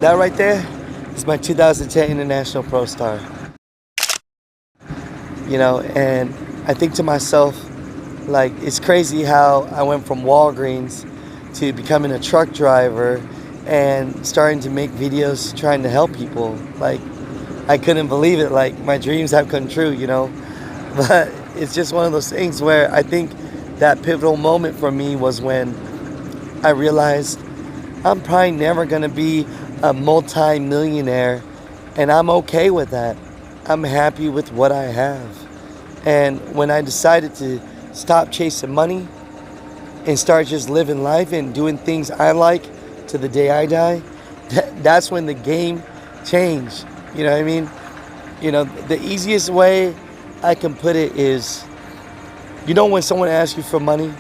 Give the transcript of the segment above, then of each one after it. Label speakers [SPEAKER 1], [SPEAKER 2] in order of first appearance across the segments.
[SPEAKER 1] That right there is my 2010 International Pro Star. You know, and I think to myself, like, it's crazy how I went from Walgreens to becoming a truck driver and starting to make videos trying to help people. Like, I couldn't believe it. Like, my dreams have come true, you know. But it's just one of those things where I think that pivotal moment for me was when I realized I'm probably never going to be a multi-millionaire, and I'm okay with that. I'm happy with what I have. And when I decided to stop chasing money and start just living life and doing things I like to the day I die, that's when the game changed. You know what I mean? You know, the easiest way I can put it is, you know, when someone asks you for money,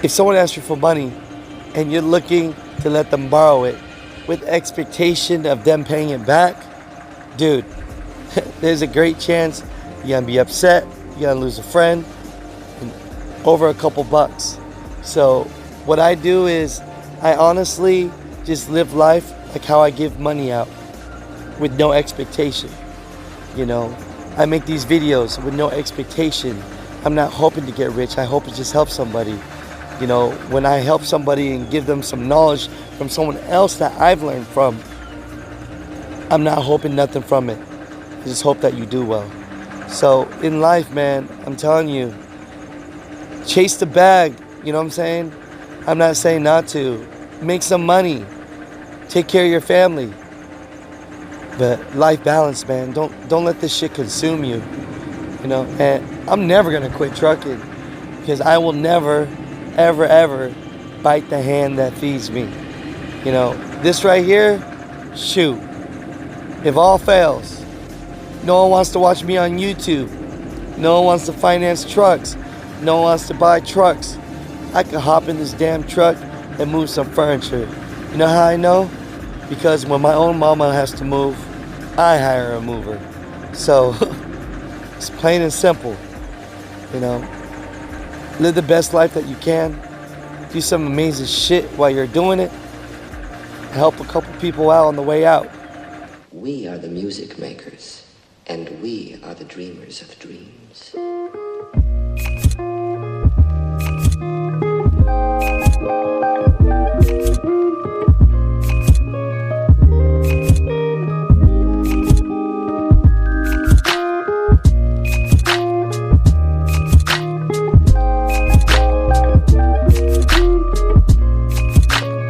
[SPEAKER 1] if someone asks you for money and you're looking to let them borrow it with expectation of them paying it back, dude, there's a great chance you're gonna be upset, you're gonna lose a friend over a couple bucks. So what I do is I honestly just live life like how I give money out, with no expectation. You know, I make these videos with no expectation. I'm not hoping to get rich. I hope to just help somebody. You know, when I help somebody and give them some knowledge from someone else that I've learned from, I'm not hoping nothing from it. I just hope that you do well. So in life, man, I'm telling you, chase the bag. You know what I'm saying? I'm not saying not to. Make some money. Take care of your family. But life balance, man. Don't let this shit consume you. You know, and I'm never gonna quit trucking, because I will never, ever, ever bite the hand that feeds me. You know, this right here, shoot. If all fails, no one wants to watch me on YouTube. No one wants to finance trucks. No one wants to buy trucks. I can hop in this damn truck and move some furniture. You know how I know? Because when my own mama has to move, I hire a mover. So it's plain and simple. You know, live the best life that you can. Do some amazing shit while you're doing it. Help a couple people out on the way out.
[SPEAKER 2] We are the music makers, and we are the dreamers of dreams.